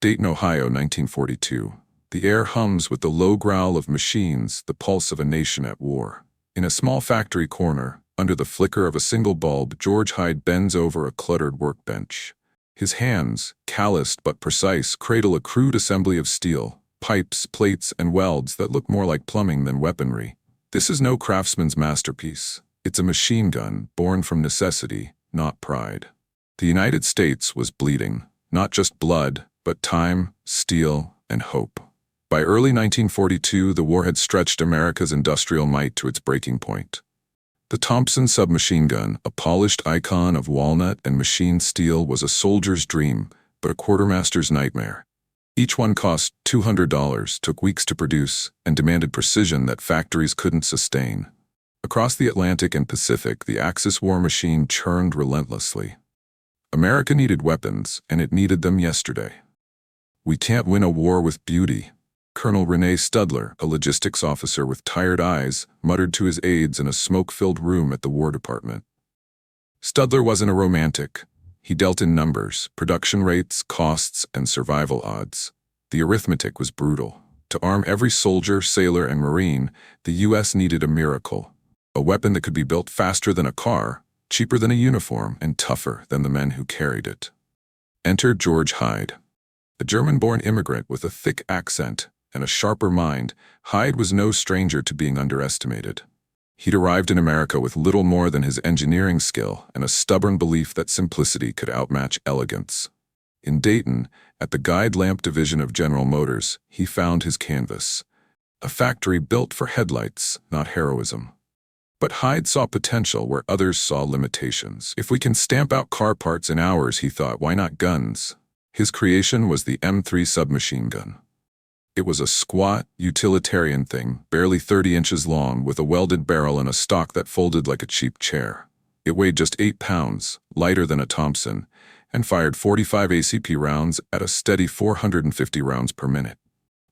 Dayton, Ohio, 1942. The air hums with the low growl of machines, the pulse of a nation at war. In a small factory corner, under the flicker of a single bulb, George Hyde bends over a cluttered workbench. His hands, calloused but precise, cradle a crude assembly of steel, pipes, plates, and welds that look more like plumbing than weaponry. This is no craftsman's masterpiece. It's a machine gun, born from necessity, not pride. The United States was bleeding, not just blood, but time, steel, and hope. By early 1942, the war had stretched America's industrial might to its breaking point. The Thompson submachine gun, a polished icon of walnut and machined steel, was a soldier's dream, but a quartermaster's nightmare. Each one cost $200, took weeks to produce, and demanded precision that factories couldn't sustain. Across the Atlantic and Pacific, the Axis war machine churned relentlessly. America needed weapons, and it needed them yesterday. "We can't win a war with beauty," Colonel René Studler, a logistics officer with tired eyes, muttered to his aides in a smoke-filled room at the War Department. Studler wasn't a romantic. He dealt in numbers, production rates, costs, and survival odds. The arithmetic was brutal. To arm every soldier, sailor, and Marine, the U.S. needed a miracle. A weapon that could be built faster than a car, cheaper than a uniform, and tougher than the men who carried it. Enter George Hyde. A German-born immigrant with a thick accent and a sharper mind, Hyde was no stranger to being underestimated. He'd arrived in America with little more than his engineering skill and a stubborn belief that simplicity could outmatch elegance. In Dayton, at the Guide Lamp Division of General Motors, he found his canvas. A factory built for headlights, not heroism. But Hyde saw potential where others saw limitations. If we can stamp out car parts in hours, he thought, why not guns? His creation was the M3 submachine gun. It was a squat, utilitarian thing, barely 30 inches long, with a welded barrel and a stock that folded like a cheap chair. It weighed just 8 pounds, lighter than a Thompson, and fired 45 ACP rounds at a steady 450 rounds per minute.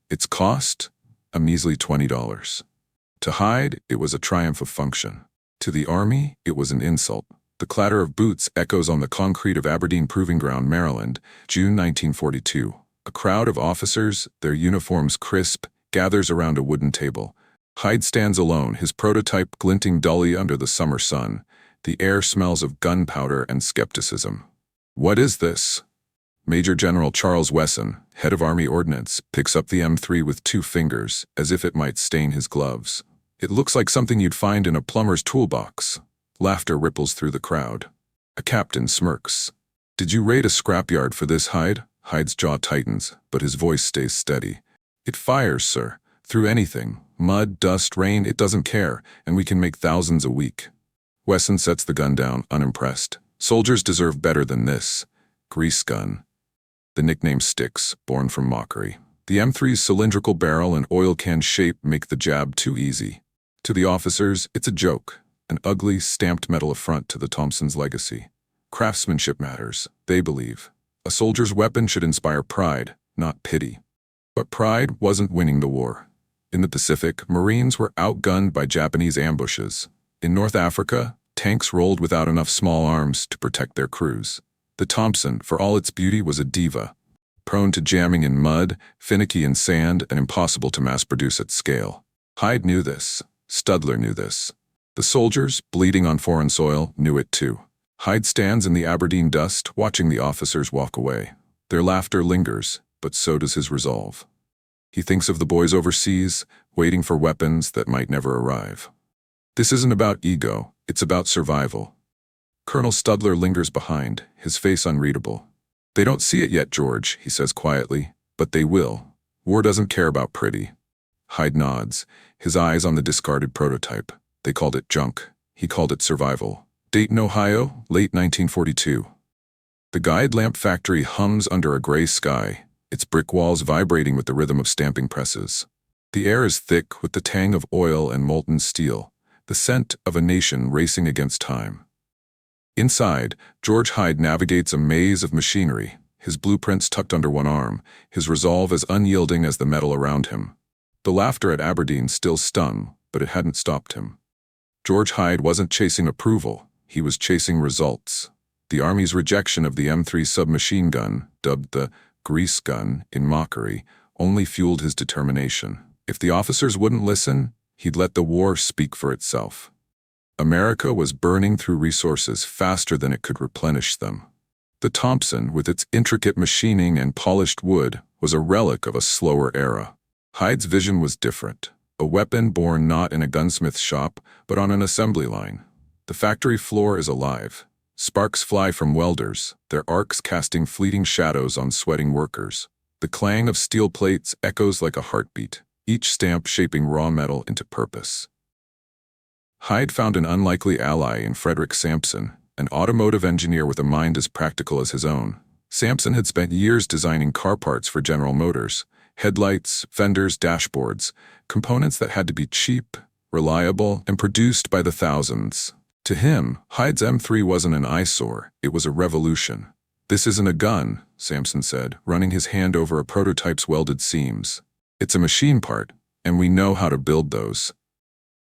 Its cost? A measly $20. To Hyde, it was a triumph of function. To the Army, it was an insult. The clatter of boots echoes on the concrete of Aberdeen Proving Ground, Maryland, June 1942. A crowd of officers, their uniforms crisp, gathers around a wooden table. Hyde stands alone, his prototype glinting dully under the summer sun. The air smells of gunpowder and skepticism. "What is this?" Major General Charles Wesson, head of Army Ordnance, picks up the M3 with 2 fingers, as if it might stain his gloves. "It looks like something you'd find in a plumber's toolbox." Laughter ripples through the crowd. A captain smirks. "Did you raid a scrapyard for this, Hyde?" Hyde's jaw tightens, but his voice stays steady. "It fires, sir. Through anything. Mud, dust, rain, it doesn't care, and we can make thousands a week." Wesson sets the gun down, unimpressed. "Soldiers deserve better than this." Grease gun. The nickname sticks, born from mockery. The M3's cylindrical barrel and oil can shape make the jab too easy. To the officers, it's a joke, an ugly, stamped metal affront to the Thompsons' legacy. Craftsmanship matters, they believe. A soldier's weapon should inspire pride, not pity. But pride wasn't winning the war. In the Pacific, Marines were outgunned by Japanese ambushes. In North Africa, tanks rolled without enough small arms to protect their crews. The Thompson, for all its beauty, was a diva. Prone to jamming in mud, finicky in sand, and impossible to mass-produce at scale. Hyde knew this. Studler knew this. The soldiers, bleeding on foreign soil, knew it too. Hyde stands in the Aberdeen dust, watching the officers walk away. Their laughter lingers, but so does his resolve. He thinks of the boys overseas, waiting for weapons that might never arrive. This isn't about ego, it's about survival. Colonel Studler lingers behind, his face unreadable. "They don't see it yet, George," he says quietly, "but they will. War doesn't care about pretty." Hyde nods, his eyes on the discarded prototype. They called it junk. He called it survival. Dayton, Ohio, late 1942. The Guide Lamp Factory hums under a gray sky, its brick walls vibrating with the rhythm of stamping presses. The air is thick with the tang of oil and molten steel, the scent of a nation racing against time. Inside, George Hyde navigates a maze of machinery, his blueprints tucked under one arm, his resolve as unyielding as the metal around him. The laughter at Aberdeen still stung, but it hadn't stopped him. George Hyde wasn't chasing approval. He was chasing results. The Army's rejection of the M3 submachine gun, dubbed the grease gun, in mockery, only fueled his determination. If the officers wouldn't listen, he'd let the war speak for itself. America was burning through resources faster than it could replenish them. The Thompson, with its intricate machining and polished wood, was a relic of a slower era. Hyde's vision was different. A weapon born not in a gunsmith's shop, but on an assembly line. The factory floor is alive. Sparks fly from welders, their arcs casting fleeting shadows on sweating workers. The clang of steel plates echoes like a heartbeat, each stamp shaping raw metal into purpose. Hyde found an unlikely ally in Frederick Sampson, an automotive engineer with a mind as practical as his own. Sampson had spent years designing car parts for General Motors, headlights, fenders, dashboards, components that had to be cheap, reliable, and produced by the thousands. To him, Hyde's M3 wasn't an eyesore, it was a revolution. "This isn't a gun," Sampson said, running his hand over a prototype's welded seams. "It's a machine part, and we know how to build those."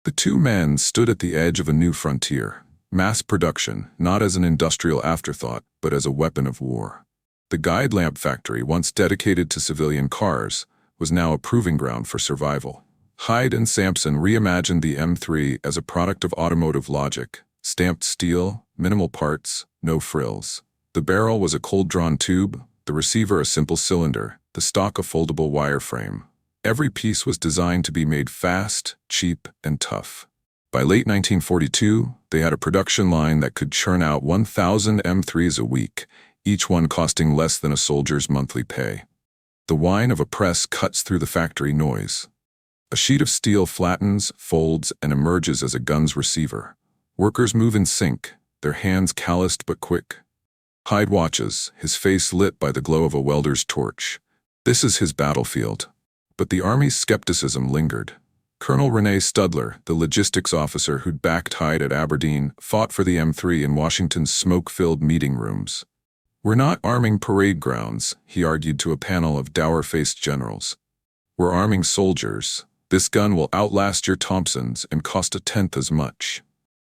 The two men stood at the edge of a new frontier. Mass production, not as an industrial afterthought, but as a weapon of war. The guide lamp factory, once dedicated to civilian cars, was now a proving ground for survival. Hyde and Sampson reimagined the M3 as a product of automotive logic: stamped steel, minimal parts, no frills. The barrel was a cold-drawn tube, the receiver a simple cylinder, the stock a foldable wireframe. Every piece was designed to be made fast, cheap, and tough. By late 1942, they had a production line that could churn out 1,000 M3s a week, each one costing less than a soldier's monthly pay. The whine of a press cuts through the factory noise. A sheet of steel flattens, folds, and emerges as a gun's receiver. Workers move in sync, their hands calloused but quick. Hyde watches, his face lit by the glow of a welder's torch. This is his battlefield. But the Army's skepticism lingered. Colonel René Studler, the logistics officer who'd backed Hyde at Aberdeen, fought for the M3 in Washington's smoke-filled meeting rooms. "We're not arming parade grounds," he argued to a panel of dour-faced generals. "We're arming soldiers. This gun will outlast your Thompsons and cost a tenth as much."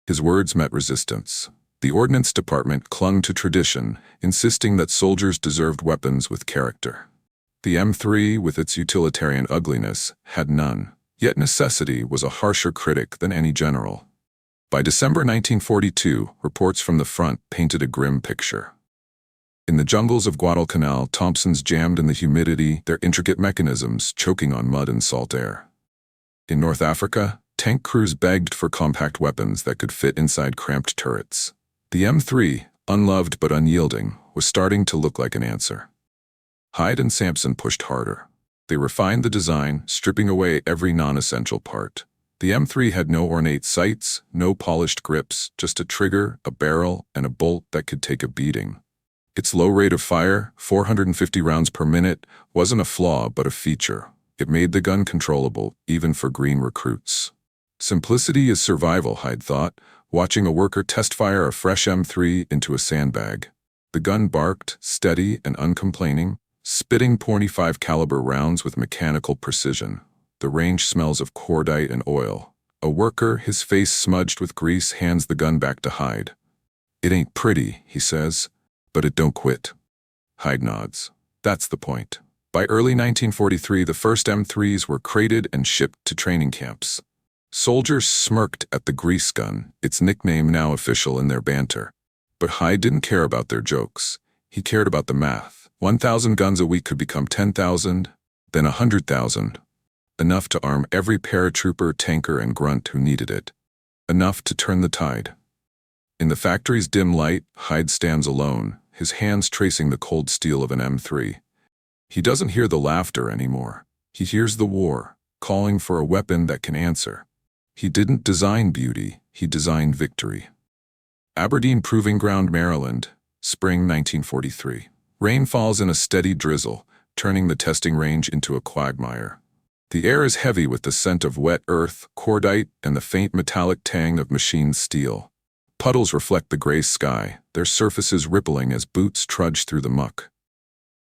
His words met resistance. The Ordnance Department clung to tradition, insisting that soldiers deserved weapons with character. The M3, with its utilitarian ugliness, had none. Yet necessity was a harsher critic than any general. By December 1942, reports from the front painted a grim picture. In the jungles of Guadalcanal, Thompsons jammed in the humidity, their intricate mechanisms choking on mud and salt air. In North Africa, tank crews begged for compact weapons that could fit inside cramped turrets. The M3, unloved but unyielding, was starting to look like an answer. Hyde and Sampson pushed harder. They refined the design, stripping away every non-essential part. The M3 had no ornate sights, no polished grips, just a trigger, a barrel, and a bolt that could take a beating. Its low rate of fire, 450 rounds per minute, wasn't a flaw but a feature. It made the gun controllable, even for green recruits. Simplicity is survival, Hyde thought, watching a worker test-fire a fresh M3 into a sandbag. The gun barked, steady and uncomplaining, spitting .45 caliber rounds with mechanical precision. The range smells of cordite and oil. A worker, his face smudged with grease, hands the gun back to Hyde. "It ain't pretty," he says, "but it don't quit." Hyde nods. That's the point. By early 1943, the first M3s were crated and shipped to training camps. Soldiers smirked at the grease gun, its nickname now official in their banter. But Hyde didn't care about their jokes. He cared about the math. 1,000 guns a week could become 10,000, then 100,000. Enough to arm every paratrooper, tanker, and grunt who needed it. Enough to turn the tide. In the factory's dim light, Hyde stands alone, his hands tracing the cold steel of an M3. He doesn't hear the laughter anymore. He hears the war, calling for a weapon that can answer. He didn't design beauty, he designed victory. Aberdeen Proving Ground, Maryland, spring 1943. Rain falls in a steady drizzle, turning the testing range into a quagmire. The air is heavy with the scent of wet earth, cordite, and the faint metallic tang of machined steel. Puddles reflect the gray sky, their surfaces rippling as boots trudge through the muck.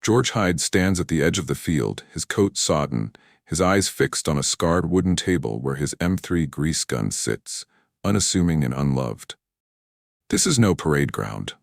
George Hyde stands at the edge of the field, his coat sodden, his eyes fixed on a scarred wooden table where his M3 grease gun sits, unassuming and unloved. This is no parade ground.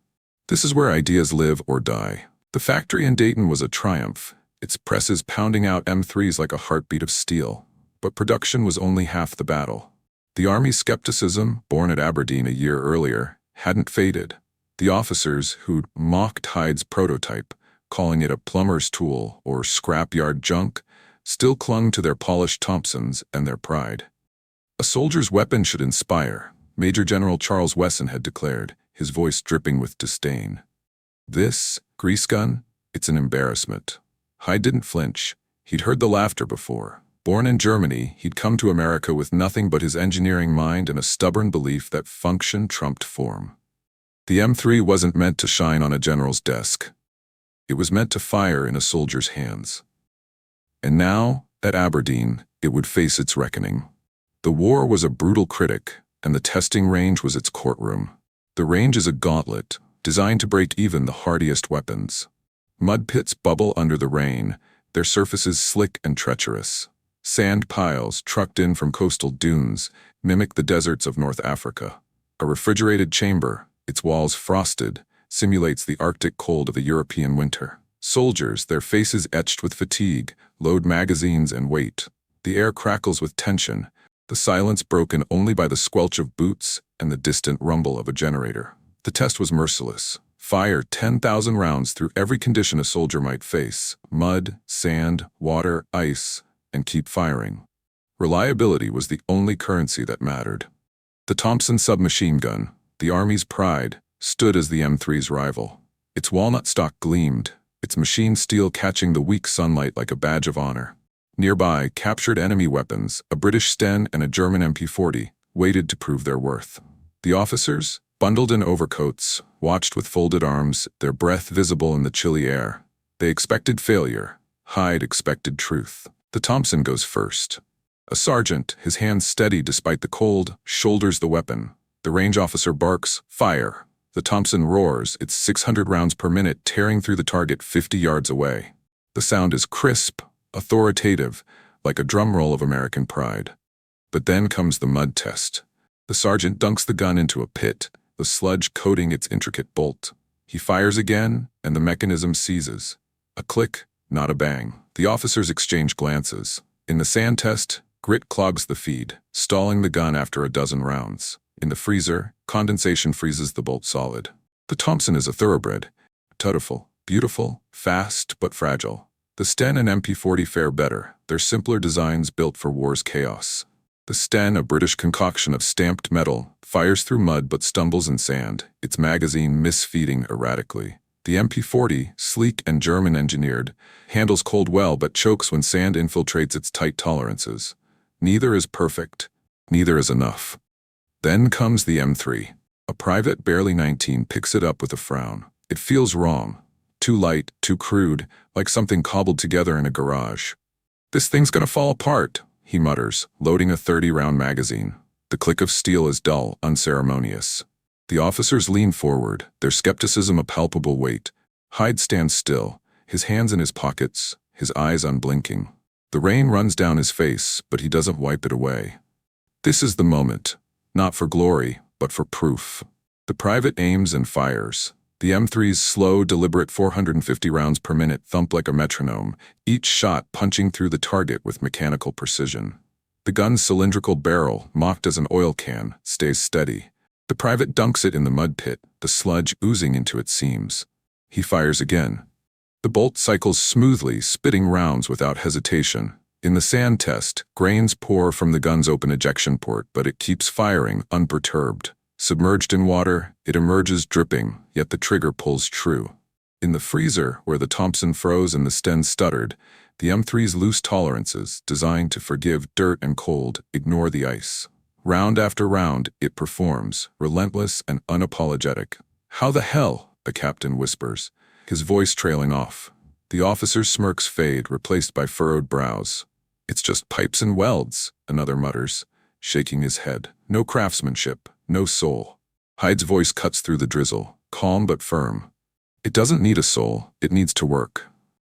This is where ideas live or die. The factory in Dayton was a triumph, its presses pounding out M3s like a heartbeat of steel. But production was only half the battle. The Army's skepticism, born at Aberdeen a year earlier, hadn't faded. The officers who'd mocked Hyde's prototype, calling it a plumber's tool or scrapyard junk, still clung to their polished Thompsons and their pride. A soldier's weapon should inspire, Major General Charles Wesson had declared, his voice dripping with disdain. This grease gun, it's an embarrassment. Hyde didn't flinch. He'd heard the laughter before. Born in Germany, he'd come to America with nothing but his engineering mind and a stubborn belief that function trumped form. The M3 wasn't meant to shine on a general's desk. It was meant to fire in a soldier's hands. And now, at Aberdeen, it would face its reckoning. The war was a brutal critic, and the testing range was its courtroom. The range is a gauntlet, designed to break even the hardiest weapons. Mud pits bubble under the rain, their surfaces slick and treacherous. Sand piles, trucked in from coastal dunes, mimic the deserts of North Africa. A refrigerated chamber, its walls frosted, simulates the Arctic cold of a European winter. Soldiers, their faces etched with fatigue, load magazines and wait. The air crackles with tension, the silence broken only by the squelch of boots and the distant rumble of a generator. The test was merciless. Fire 10,000 rounds through every condition a soldier might face: mud, sand, water, ice, and keep firing. Reliability was the only currency that mattered. The Thompson submachine gun, the Army's pride, stood as the M3's rival. Its walnut stock gleamed, its machine steel catching the weak sunlight like a badge of honor. Nearby, captured enemy weapons, a British Sten and a German MP40, waited to prove their worth. The officers, bundled in overcoats, watched with folded arms, their breath visible in the chilly air. They expected failure. Hyde expected truth. The Thompson goes first. A sergeant, his hands steady despite the cold, shoulders the weapon. The range officer barks, "Fire." The Thompson roars, its 600 rounds per minute tearing through the target 50 yards away. The sound is crisp, authoritative, like a drum roll of American pride. But then comes the mud test. The sergeant dunks the gun into a pit, the sludge coating its intricate bolt. He fires again, and the mechanism seizes. A click, not a bang. The officers exchange glances. In the sand test, grit clogs the feed, stalling the gun after a dozen rounds. In the freezer, condensation freezes the bolt solid. The Thompson is a thoroughbred. Dutiful, beautiful, fast, but fragile. The Sten and MP40 fare better, their simpler designs built for war's chaos. The Sten, a British concoction of stamped metal, fires through mud but stumbles in sand, its magazine misfeeding erratically. The MP40, sleek and German-engineered, handles cold well but chokes when sand infiltrates its tight tolerances. Neither is perfect. Neither is enough. Then comes the M3. A private, barely 19, picks it up with a frown. It feels wrong. Too light, too crude, like something cobbled together in a garage. "This thing's gonna fall apart," he mutters, loading a 30-round magazine. The click of steel is dull, unceremonious. The officers lean forward, their skepticism a palpable weight. Hyde stands still, his hands in his pockets, his eyes unblinking. The rain runs down his face, but he doesn't wipe it away. This is the moment, not for glory, but for proof. The private aims and fires. The M3's slow, deliberate 450 rounds per minute thump like a metronome, each shot punching through the target with mechanical precision. The gun's cylindrical barrel, mocked as an oil can, stays steady. The private dunks it in the mud pit, the sludge oozing into its seams. He fires again. The bolt cycles smoothly, spitting rounds without hesitation. In the sand test, grains pour from the gun's open ejection port, but it keeps firing, unperturbed. Submerged in water, it emerges dripping, yet the trigger pulls true. In the freezer, where the Thompson froze and the Sten stuttered, the M3's loose tolerances, designed to forgive dirt and cold, ignore the ice. Round after round, it performs, relentless and unapologetic. "How the hell?" the captain whispers, his voice trailing off. The officer's smirks fade, replaced by furrowed brows. "It's just pipes and welds," another mutters, shaking his head. "No craftsmanship, no soul." Hyde's voice cuts through the drizzle, calm but firm. "It doesn't need a soul, it needs to work."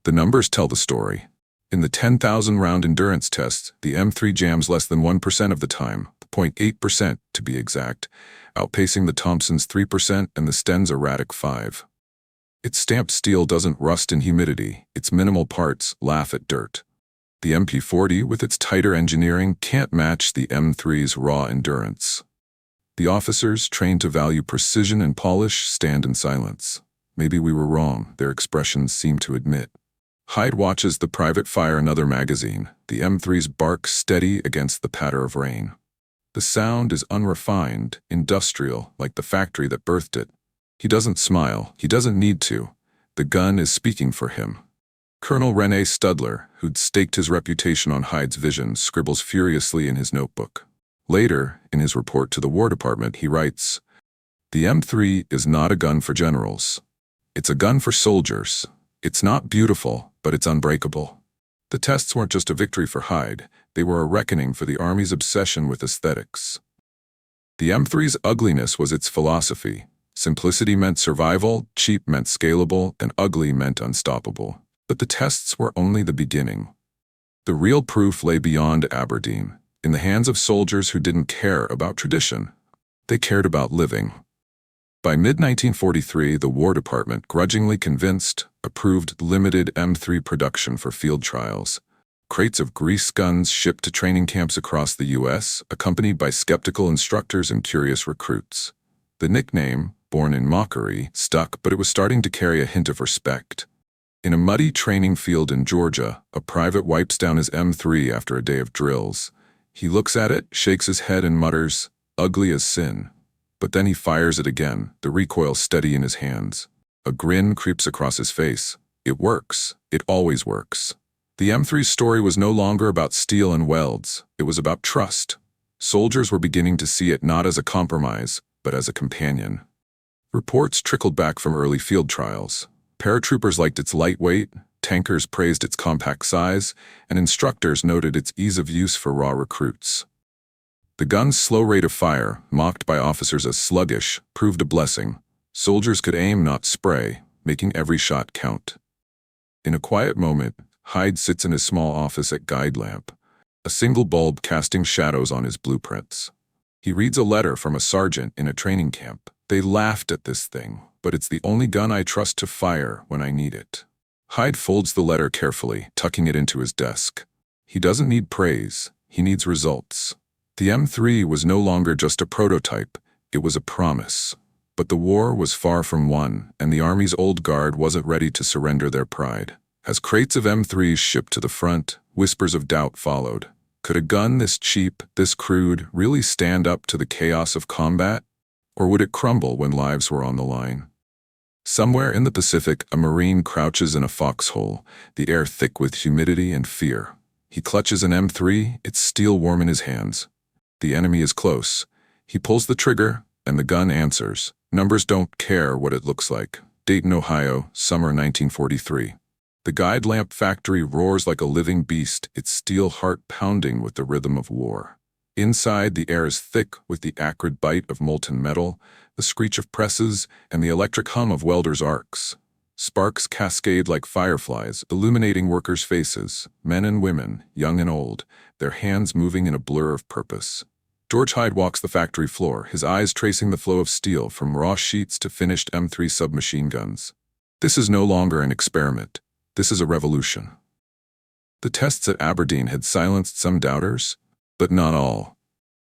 The numbers tell the story. In the 10,000-round endurance test, the M3 jams less than 1% of the time, 0.8% to be exact, outpacing the Thompson's 3% and the Sten's erratic 5%. Its stamped steel doesn't rust in humidity, its minimal parts laugh at dirt. The MP40, with its tighter engineering, can't match the M3's raw endurance. The officers, trained to value precision and polish, stand in silence. Maybe we were wrong, their expressions seem to admit. Hyde watches the private fire another magazine, the M3's bark steady against the patter of rain. The sound is unrefined, industrial, like the factory that birthed it. He doesn't smile, he doesn't need to. The gun is speaking for him. Colonel René Studler, who'd staked his reputation on Hyde's vision, scribbles furiously in his notebook. Later, in his report to the War Department, he writes, "The M3 is not a gun for generals. It's a gun for soldiers. It's not beautiful, but it's unbreakable." The tests weren't just a victory for Hyde, they were a reckoning for the Army's obsession with aesthetics. The M3's ugliness was its philosophy. Simplicity meant survival, cheap meant scalable, and ugly meant unstoppable. But the tests were only the beginning. The real proof lay beyond Aberdeen, in the hands of soldiers who didn't care about tradition. They cared about living. By mid-1943, the War Department, grudgingly convinced, approved limited M3 production for field trials. Crates of grease guns shipped to training camps across the U.S., accompanied by skeptical instructors and curious recruits. The nickname, born in mockery, stuck, but it was starting to carry a hint of respect. In a muddy training field in Georgia, a private wipes down his M3 after a day of drills. He looks at it, shakes his head, and mutters, "Ugly as sin." But then he fires it again, the recoil steady in his hands. A grin creeps across his face. It works. It always works. The M3's story was no longer about steel and welds. It was about trust. Soldiers were beginning to see it not as a compromise, but as a companion. Reports trickled back from early field trials. Paratroopers liked its lightweight, tankers praised its compact size, and instructors noted its ease of use for raw recruits. The gun's slow rate of fire, mocked by officers as sluggish, proved a blessing. Soldiers could aim, not spray, making every shot count. In a quiet moment, Hyde sits in his small office at guide lamp, a single bulb casting shadows on his blueprints. He reads a letter from a sergeant in a training camp. "They laughed at this thing, but it's the only gun I trust to fire when I need it." Hyde folds the letter carefully, tucking it into his desk. He doesn't need praise, he needs results. The M3 was no longer just a prototype, it was a promise. But the war was far from won, and the Army's old guard wasn't ready to surrender their pride. As crates of M3s shipped to the front, whispers of doubt followed. Could a gun this cheap, this crude, really stand up to the chaos of combat? Or would it crumble when lives were on the line? Somewhere in the Pacific, a Marine crouches in a foxhole, the air thick with humidity and fear. He clutches an M3, its steel warm in his hands. The enemy is close. He pulls the trigger, and the gun answers. Numbers don't care what it looks like. Dayton, Ohio, summer 1943. The guide lamp factory roars like a living beast, its steel heart pounding with the rhythm of war. Inside, the air is thick with the acrid bite of molten metal, the screech of presses, and the electric hum of welders' arcs. Sparks cascade like fireflies, illuminating workers' faces, men and women, young and old, their hands moving in a blur of purpose. George Hyde walks the factory floor, his eyes tracing the flow of steel from raw sheets to finished M3 submachine guns. This is no longer an experiment. This is a revolution. The tests at Aberdeen had silenced some doubters, but not all.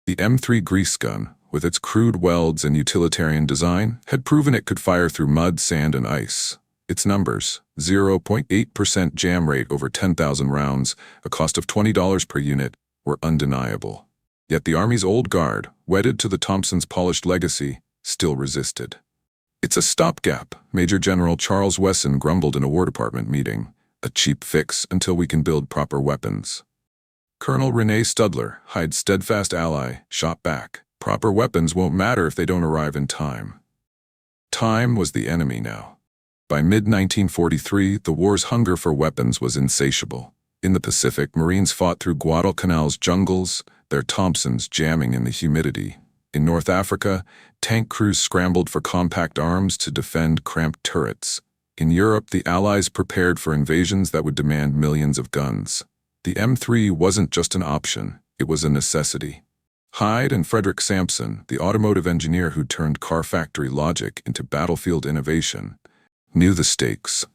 The M3 grease gun, with its crude welds and utilitarian design, had proven it could fire through mud, sand, and ice. Its numbers, 0.8% jam rate over 10,000 rounds, a cost of $20 per unit, were undeniable. Yet the Army's old guard, wedded to the Thompsons' polished legacy, still resisted. "It's a stopgap," Major General Charles Wesson grumbled in a War Department meeting. "A cheap fix until we can build proper weapons." Colonel René Studler, Hyde's steadfast ally, shot back. "Proper weapons won't matter if they don't arrive in time." Time was the enemy now. By mid-1943, the war's hunger for weapons was insatiable. In the Pacific, Marines fought through Guadalcanal's jungles, their Thompsons jamming in the humidity. In North Africa, tank crews scrambled for compact arms to defend cramped turrets. In Europe, the Allies prepared for invasions that would demand millions of guns. The M3 wasn't just an option, it was a necessity. Hyde and Frederick Sampson, the automotive engineer who turned car factory logic into battlefield innovation, knew the stakes.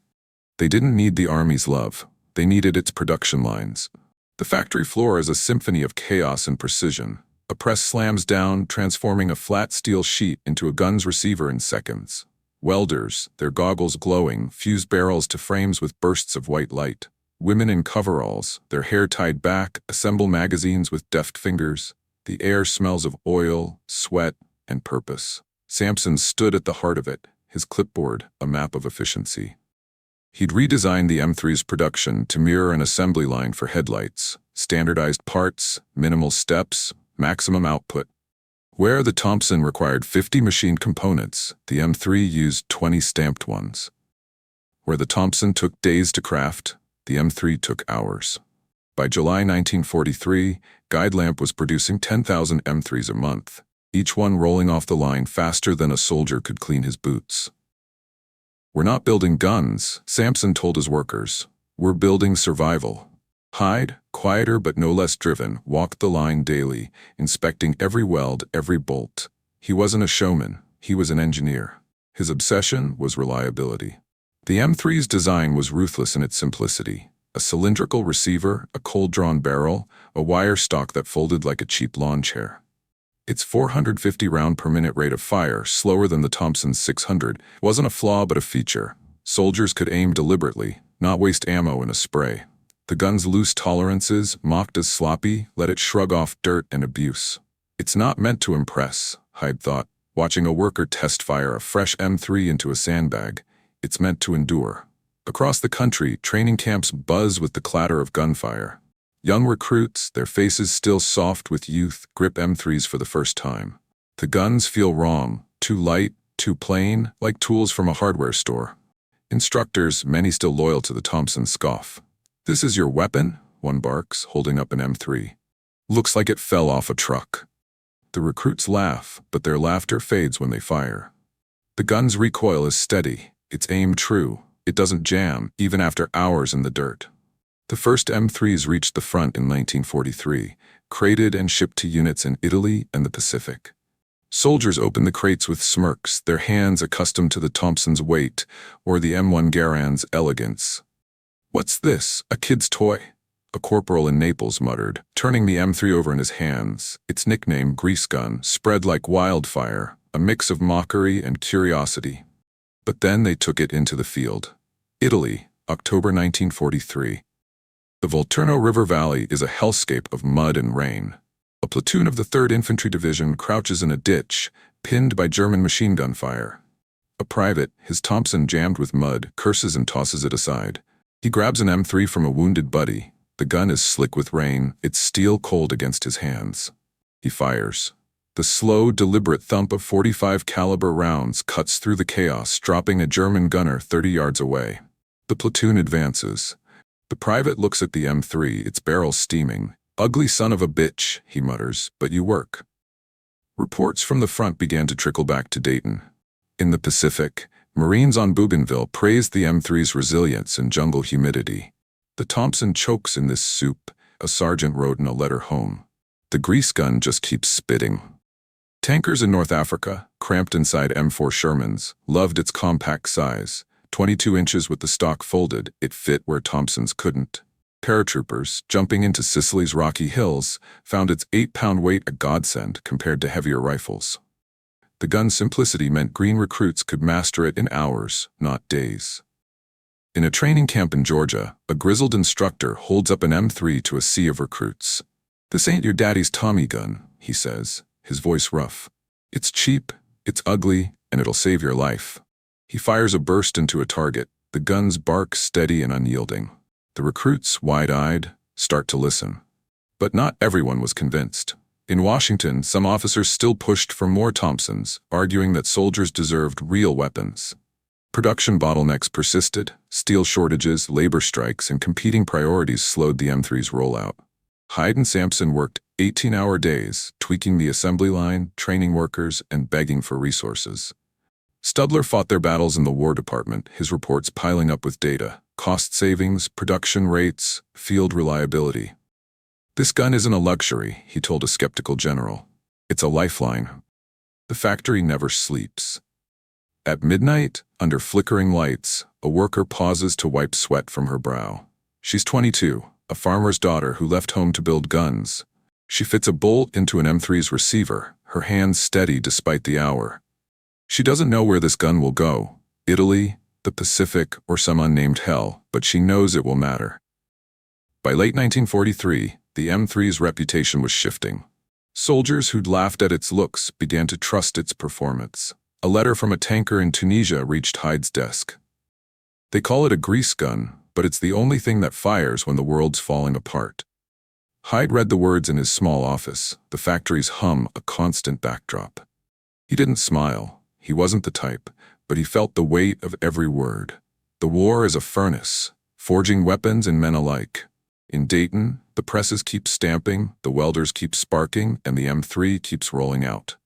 They didn't need the Army's love. They needed its production lines. The factory floor is a symphony of chaos and precision. A press slams down, transforming a flat steel sheet into a gun's receiver in seconds. Welders, their goggles glowing, fuse barrels to frames with bursts of white light. Women in coveralls, their hair tied back, assemble magazines with deft fingers. The air smells of oil, sweat, and purpose. Sampson stood at the heart of it, his clipboard a map of efficiency. He'd redesigned the M3's production to mirror an assembly line for headlights, standardized parts, minimal steps, maximum output. Where the Thompson required 50 machined components, the M3 used 20 stamped ones. Where the Thompson took days to craft, the M3 took hours. By July 1943, Guidelamp was producing 10,000 M3s a month, each one rolling off the line faster than a soldier could clean his boots. "We're not building guns," Sampson told his workers. "We're building survival." Hyde, quieter but no less driven, walked the line daily, inspecting every weld, every bolt. He wasn't a showman, he was an engineer. His obsession was reliability. The M3's design was ruthless in its simplicity. A cylindrical receiver, a cold-drawn barrel, a wire stock that folded like a cheap lawn chair. Its 450 round per minute rate of fire, slower than the Thompson's 600, wasn't a flaw but a feature. Soldiers could aim deliberately, not waste ammo in a spray. The gun's loose tolerances, mocked as sloppy, let it shrug off dirt and abuse. "It's not meant to impress," Hyde thought, watching a worker test fire a fresh M3 into a sandbag. "It's meant to endure." Across the country, training camps buzz with the clatter of gunfire. Young recruits, their faces still soft with youth, grip M3s for the first time. The guns feel wrong, too light, too plain, like tools from a hardware store. Instructors, many still loyal to the Thompson, scoff. "This is your weapon?" one barks, holding up an M3. "Looks like it fell off a truck." The recruits laugh, but their laughter fades when they fire. The gun's recoil is steady, its aim true. It doesn't jam, even after hours in the dirt. The first M3s reached the front in 1943, crated and shipped to units in Italy and the Pacific. Soldiers opened the crates with smirks, their hands accustomed to the Thompson's weight, or the M1 Garand's elegance. "What's this, a kid's toy?" a corporal in Naples muttered, turning the M3 over in his hands. Its nickname, Grease Gun, spread like wildfire, a mix of mockery and curiosity. But then they took it into the field. Italy, October 1943. The Volturno River Valley is a hellscape of mud and rain. A platoon of the 3rd Infantry Division crouches in a ditch, pinned by German machine gun fire. A private, his Thompson jammed with mud, curses and tosses it aside. He grabs an M3 from a wounded buddy. The gun is slick with rain, its steel cold against his hands. He fires. The slow, deliberate thump of .45 caliber rounds cuts through the chaos, dropping a German gunner 30 yards away. The platoon advances. The private looks at the M3, its barrel steaming. "Ugly son of a bitch," he mutters, "but you work." Reports from the front began to trickle back to Dayton. In the Pacific, Marines on Bougainville praised the M3's resilience and jungle humidity. "The Thompson chokes in this soup," a sergeant wrote in a letter home. "The grease gun just keeps spitting." Tankers in North Africa, cramped inside M4 Shermans, loved its compact size. 22 inches with the stock folded, it fit where Thompson's couldn't. Paratroopers, jumping into Sicily's rocky hills, found its 8-pound weight a godsend compared to heavier rifles. The gun's simplicity meant green recruits could master it in hours, not days. In a training camp in Georgia, a grizzled instructor holds up an M3 to a sea of recruits. "This ain't your daddy's Tommy gun," he says, his voice rough. "It's cheap, it's ugly, and it'll save your life." He fires a burst into a target, the gun's bark steady and unyielding. The recruits, wide-eyed, start to listen. But not everyone was convinced. In Washington, some officers still pushed for more Thompsons, arguing that soldiers deserved real weapons. Production bottlenecks persisted, steel shortages, labor strikes, and competing priorities slowed the M3's rollout. Hyde and Sampson worked 18-hour days, tweaking the assembly line, training workers, and begging for resources. Studler fought their battles in the War Department, his reports piling up with data, cost savings, production rates, field reliability. "This gun isn't a luxury," he told a skeptical general. "It's a lifeline. The factory never sleeps." At midnight, under flickering lights, a worker pauses to wipe sweat from her brow. She's 22, a farmer's daughter who left home to build guns. She fits a bolt into an M3's receiver, her hands steady despite the hour. She doesn't know where this gun will go, Italy, the Pacific, or some unnamed hell, but she knows it will matter. By late 1943, the M3's reputation was shifting. Soldiers who'd laughed at its looks began to trust its performance. A letter from a tanker in Tunisia reached Hyde's desk. They call it a grease gun, but it's the only thing that fires when the world's falling apart. Hyde read the words in his small office, the factory's hum a constant backdrop. He didn't smile. He wasn't the type, but he felt the weight of every word. The war is a furnace, forging weapons and men alike. In Dayton, the presses keep stamping, the welders keep sparking, and the M3 keeps rolling out.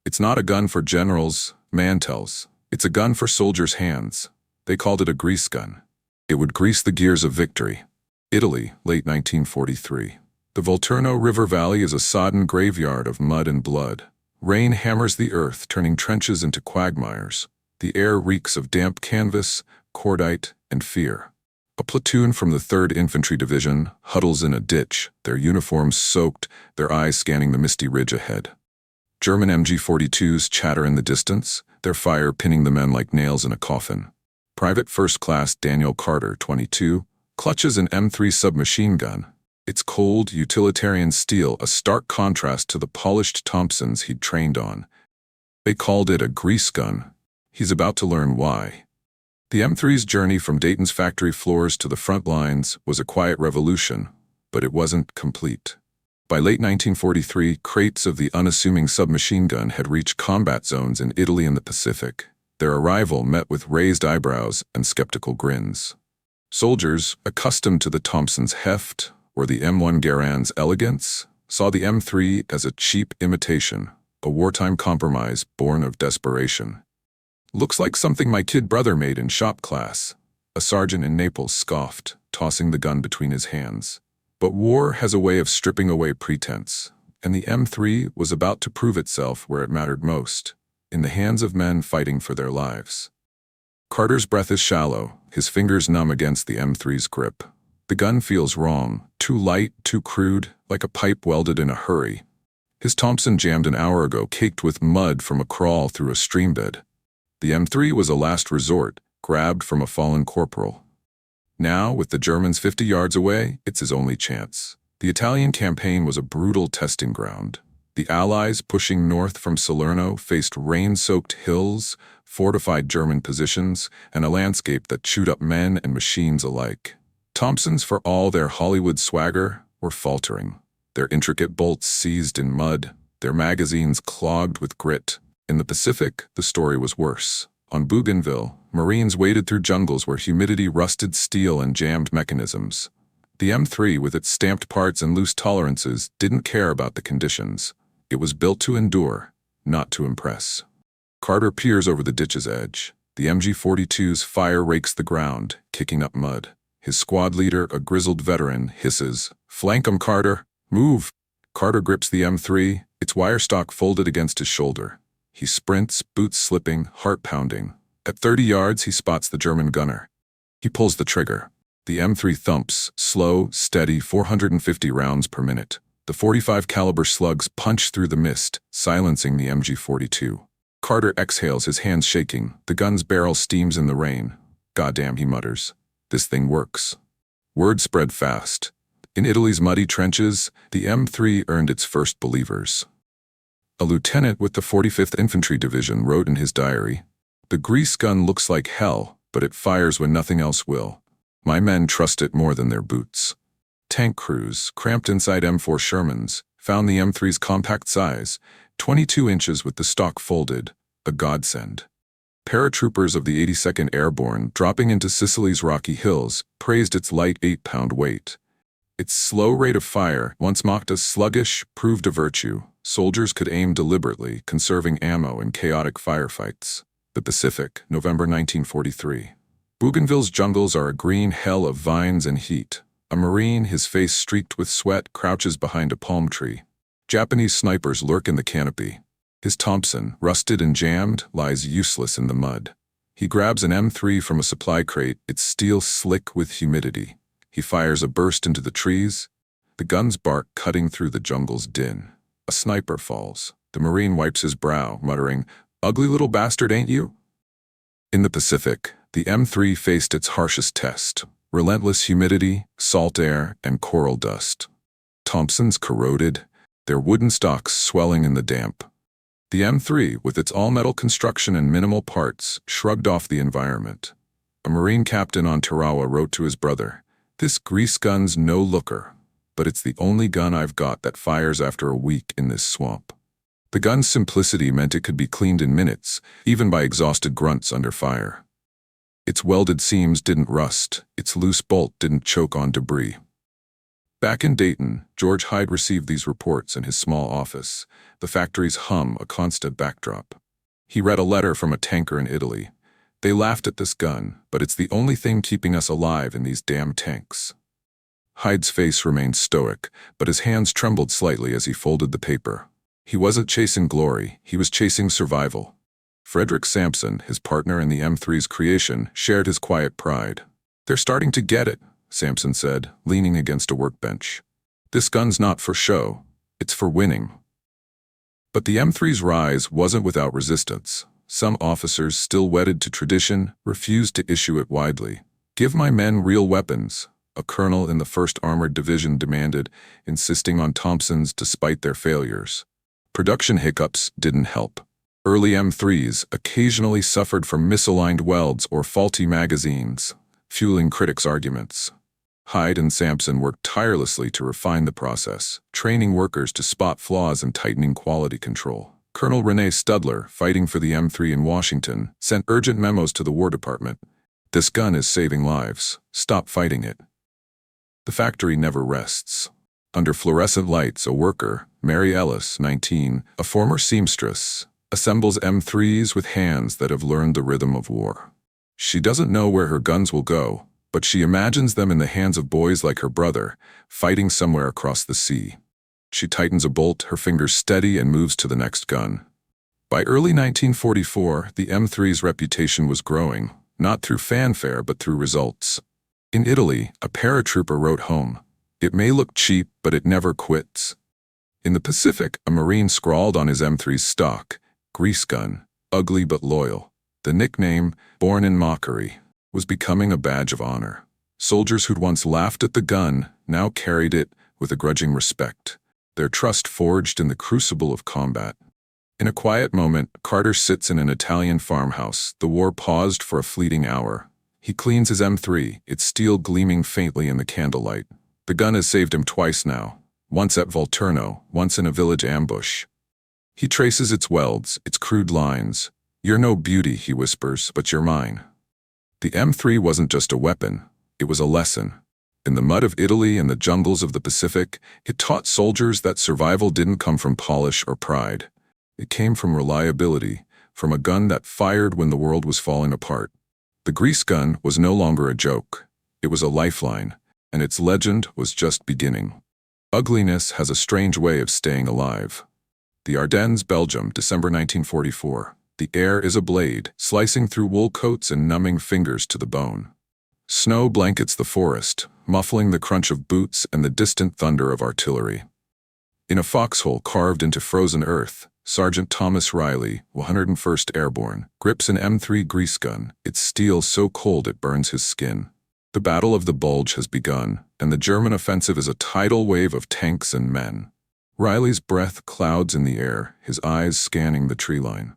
It's not a gun for generals, Mantels. It's a gun for soldiers' hands. They called it a grease gun. It would grease the gears of victory. Italy, late 1943. The Volturno River Valley is a sodden graveyard of mud and blood. Rain hammers the earth, turning trenches into quagmires. The air reeks of damp canvas, cordite, and fear. A platoon from the 3rd Infantry Division huddles in a ditch, their uniforms soaked, their eyes scanning the misty ridge ahead. German MG-42s chatter in the distance, their fire pinning the men like nails in a coffin. Private First Class Daniel Carter, 22, clutches an M3 submachine gun. Its cold, utilitarian steel a stark contrast to the polished Thompsons he'd trained on. They called it a grease gun. He's about to learn why. The M3's journey from Dayton's factory floors to the front lines was a quiet revolution, but it wasn't complete. By late 1943, crates of the unassuming submachine gun had reached combat zones in Italy and the Pacific. Their arrival met with raised eyebrows and skeptical grins. Soldiers, accustomed to the Thompson's heft or the M1 Garand's elegance, saw the M3 as a cheap imitation, a wartime compromise born of desperation. "Looks like something my kid brother made in shop class," a sergeant in Naples scoffed, tossing the gun between his hands. But war has a way of stripping away pretense, and the M3 was about to prove itself where it mattered most, in the hands of men fighting for their lives. Carter's breath is shallow, his fingers numb against the M3's grip. The gun feels wrong, too light, too crude, like a pipe welded in a hurry. His Thompson jammed an hour ago, caked with mud from a crawl through a stream bed. The M3 was a last resort, grabbed from a fallen corporal. Now, with the Germans 50 yards away, it's his only chance. The Italian campaign was a brutal testing ground. The Allies, pushing north from Salerno, faced rain-soaked hills, fortified German positions, and a landscape that chewed up men and machines alike. Thompsons, for all their Hollywood swagger, were faltering. Their intricate bolts seized in mud, their magazines clogged with grit. In the Pacific, the story was worse. On Bougainville, Marines waded through jungles where humidity rusted steel and jammed mechanisms. The M3, with its stamped parts and loose tolerances, didn't care about the conditions. It was built to endure, not to impress. Carter peers over the ditch's edge. The MG-42's fire rakes the ground, kicking up mud. His squad leader, a grizzled veteran, hisses, "Flank 'em, Carter! Move!" Carter grips the M3, its wire stock folded against his shoulder. He sprints, boots slipping, heart pounding. At 30 yards, he spots the German gunner. He pulls the trigger. The M3 thumps, slow, steady, 450 rounds per minute. The .45 caliber slugs punch through the mist, silencing the MG-42. Carter exhales, his hands shaking. The gun's barrel steams in the rain. "Goddamn," he mutters. "This thing works." Word spread fast. In Italy's muddy trenches, the M3 earned its first believers. A lieutenant with the 45th Infantry Division wrote in his diary, "The grease gun looks like hell, but it fires when nothing else will. My men trust it more than their boots." Tank crews, cramped inside M4 Shermans, found the M3's compact size, 22 inches with the stock folded, a godsend. Paratroopers of the 82nd Airborne, dropping into Sicily's rocky hills, praised its light 8-pound weight. Its slow rate of fire, once mocked as sluggish, proved a virtue. Soldiers could aim deliberately, conserving ammo in chaotic firefights. The Pacific, November 1943. Bougainville's jungles are a green hell of vines and heat. A Marine, his face streaked with sweat, crouches behind a palm tree. Japanese snipers lurk in the canopy. His Thompson, rusted and jammed, lies useless in the mud. He grabs an M3 from a supply crate, its steel slick with humidity. He fires a burst into the trees. The gun's bark cutting through the jungle's din. A sniper falls. The Marine wipes his brow, muttering, "Ugly little bastard, ain't you?" In the Pacific, the M3 faced its harshest test: relentless humidity, salt air, and coral dust. Thompsons corroded, their wooden stocks swelling in the damp. The M3, with its all-metal construction and minimal parts, shrugged off the environment. A Marine captain on Tarawa wrote to his brother, "This grease gun's no looker, but it's the only gun I've got that fires after a week in this swamp." The gun's simplicity meant it could be cleaned in minutes, even by exhausted grunts under fire. Its welded seams didn't rust, its loose bolt didn't choke on debris. Back in Dayton, George Hyde received these reports in his small office, the factory's hum a constant backdrop. He read a letter from a tanker in Italy. "They laughed at this gun, but it's the only thing keeping us alive in these damn tanks." Hyde's face remained stoic, but his hands trembled slightly as he folded the paper. He wasn't chasing glory, he was chasing survival. Frederick Sampson, his partner in the M3's creation, shared his quiet pride. "They're starting to get it," Sampson said, leaning against a workbench. "This gun's not for show, it's for winning." But the M3's rise wasn't without resistance. Some officers, still wedded to tradition, refused to issue it widely. "Give my men real weapons," a colonel in the 1st Armored Division demanded, insisting on Thompsons despite their failures. Production hiccups didn't help. Early M3s occasionally suffered from misaligned welds or faulty magazines, fueling critics' arguments. Hyde and Sampson worked tirelessly to refine the process, training workers to spot flaws and tightening quality control. Colonel René Studler, fighting for the M3 in Washington, sent urgent memos to the War Department. "This gun is saving lives. Stop fighting it." The factory never rests. Under fluorescent lights, a worker, Mary Ellis, 19, a former seamstress, assembles M3s with hands that have learned the rhythm of war. She doesn't know where her guns will go, but she imagines them in the hands of boys like her brother, fighting somewhere across the sea. She tightens a bolt, her fingers steady, and moves to the next gun. By early 1944, the M3's reputation was growing, not through fanfare but through results. In Italy, a paratrooper wrote home, "It may look cheap, but it never quits." In the Pacific, a Marine scrawled on his M3's stock, "Grease gun, ugly but loyal." The nickname, born in mockery, was becoming a badge of honor. Soldiers who'd once laughed at the gun now carried it with a grudging respect, their trust forged in the crucible of combat. In a quiet moment, Carter sits in an Italian farmhouse. The war paused for a fleeting hour. He cleans his M3, its steel gleaming faintly in the candlelight. The gun has saved him twice now, once at Volturno, once in a village ambush. He traces its welds, its crude lines. "You're no beauty," he whispers, "but you're mine." The M3 wasn't just a weapon, it was a lesson. In the mud of Italy and the jungles of the Pacific, it taught soldiers that survival didn't come from polish or pride. It came from reliability, from a gun that fired when the world was falling apart. The grease gun was no longer a joke. It was a lifeline, and its legend was just beginning. Ugliness has a strange way of staying alive. The Ardennes, Belgium, December 1944. The air is a blade, slicing through wool coats and numbing fingers to the bone. Snow blankets the forest, muffling the crunch of boots and the distant thunder of artillery. In a foxhole carved into frozen earth, Sergeant Thomas Riley, 101st Airborne, grips an M3 grease gun, its steel so cold it burns his skin. The Battle of the Bulge has begun, and the German offensive is a tidal wave of tanks and men. Riley's breath clouds in the air, his eyes scanning the tree line.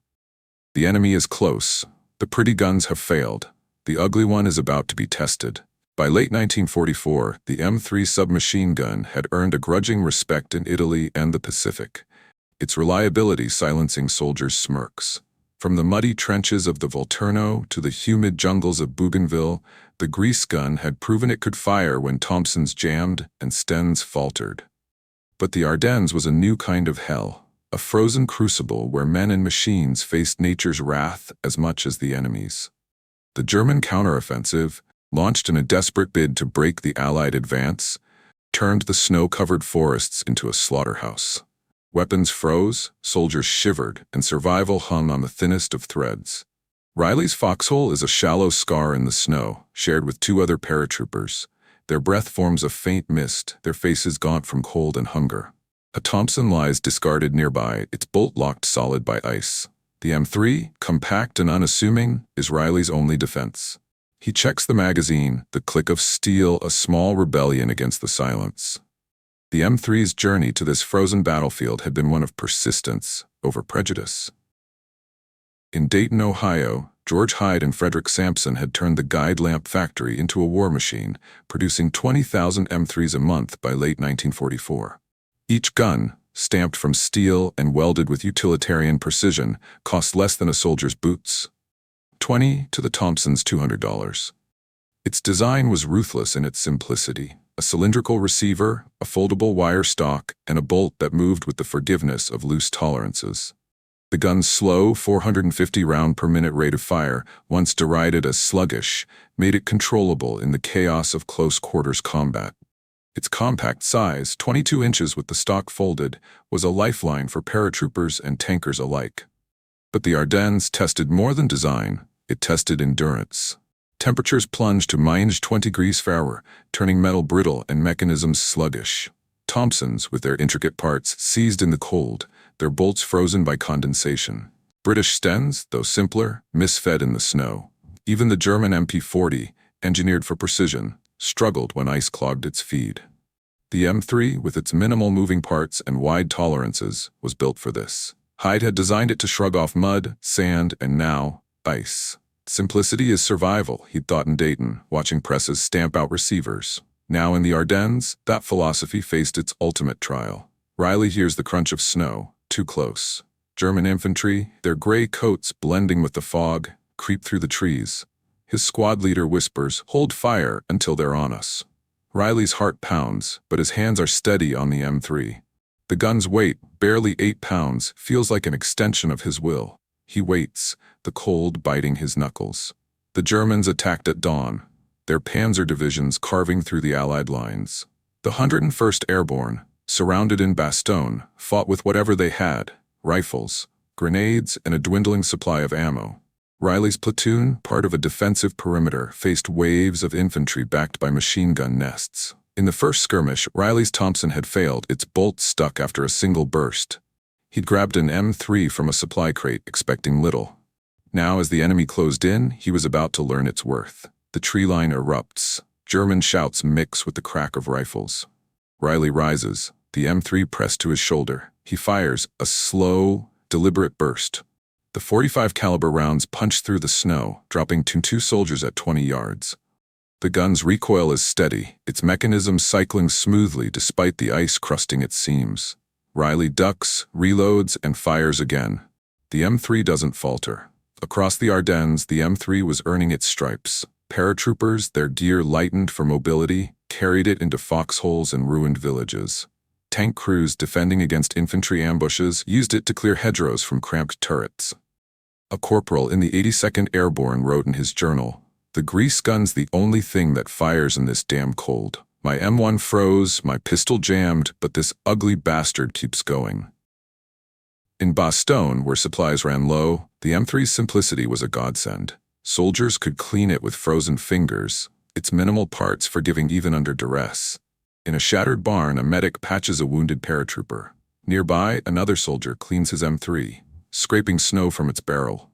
The enemy is close. The pretty guns have failed. The ugly one is about to be tested. By late 1944, the M3 submachine gun had earned a grudging respect in Italy and the Pacific, its reliability silencing soldiers' smirks. From the muddy trenches of the Volturno to the humid jungles of Bougainville, the grease gun had proven it could fire when Thompsons jammed and Stens faltered. But the Ardennes was a new kind of hell, a frozen crucible where men and machines faced nature's wrath as much as the enemy's. The German counteroffensive, launched in a desperate bid to break the Allied advance, turned the snow-covered forests into a slaughterhouse. Weapons froze, soldiers shivered, and survival hung on the thinnest of threads. Riley's foxhole is a shallow scar in the snow, shared with 2 other paratroopers. Their breath forms a faint mist, their faces gaunt from cold and hunger. A Thompson lies discarded nearby, its bolt locked solid by ice. The M3, compact and unassuming, is Riley's only defense. He checks the magazine, the click of steel, a small rebellion against the silence. The M3's journey to this frozen battlefield had been one of persistence over prejudice. In Dayton, Ohio, George Hyde and Frederick Sampson had turned the guide lamp factory into a war machine, producing 20,000 M3s a month by late 1944. Each gun, stamped from steel and welded with utilitarian precision, cost less than a soldier's boots. $20 to the Thompsons $200. Its design was ruthless in its simplicity. A cylindrical receiver, a foldable wire stock, and a bolt that moved with the forgiveness of loose tolerances. The gun's slow 450 round per minute rate of fire, once derided as sluggish, made it controllable in the chaos of close quarters combat. Its compact size, 22 inches with the stock folded, was a lifeline for paratroopers and tankers alike. But the Ardennes tested more than design, it tested endurance. Temperatures plunged to -20 degrees Fahrenheit, turning metal brittle and mechanisms sluggish. Thompsons, with their intricate parts, seized in the cold, their bolts frozen by condensation. British Stens, though simpler, misfed in the snow. Even the German MP40, engineered for precision, struggled when ice clogged its feed. The M3, with its minimal moving parts and wide tolerances, was built for this. Hyde had designed it to shrug off mud, sand, and now, ice. Simplicity is survival, he'd thought in Dayton, watching presses stamp out receivers. Now in the Ardennes, that philosophy faced its ultimate trial. Riley hears the crunch of snow, too close. German infantry, their gray coats blending with the fog, creep through the trees. His squad leader whispers, "Hold fire until they're on us." Riley's heart pounds, but his hands are steady on the M3. The gun's weight, barely 8 pounds, feels like an extension of his will. He waits, the cold biting his knuckles. The Germans attacked at dawn, their Panzer divisions carving through the Allied lines. The 101st Airborne, surrounded in Bastogne, fought with whatever they had, rifles, grenades, and a dwindling supply of ammo. Riley's platoon, part of a defensive perimeter, faced waves of infantry backed by machine gun nests. In the first skirmish, Riley's Thompson had failed, its bolt stuck after a single burst. He'd grabbed an M3 from a supply crate, expecting little. Now, as the enemy closed in, he was about to learn its worth. The tree line erupts. German shouts mix with the crack of rifles. Riley rises, the M3 pressed to his shoulder. He fires, a slow, deliberate burst. The .45 caliber rounds punch through the snow, dropping two soldiers at 20 yards. The gun's recoil is steady, its mechanism cycling smoothly despite the ice crusting its seams. Riley ducks, reloads, and fires again. The M3 doesn't falter. Across the Ardennes, the M3 was earning its stripes. Paratroopers, their gear lightened for mobility, carried it into foxholes and ruined villages. Tank crews defending against infantry ambushes used it to clear hedgerows from cramped turrets. A corporal in the 82nd Airborne wrote in his journal, "The grease gun's the only thing that fires in this damn cold. My M1 froze, my pistol jammed, but this ugly bastard keeps going." In Bastogne, where supplies ran low, the M3's simplicity was a godsend. Soldiers could clean it with frozen fingers, its minimal parts forgiving even under duress. In a shattered barn, a medic patches a wounded paratrooper. Nearby, another soldier cleans his M3, scraping snow from its barrel.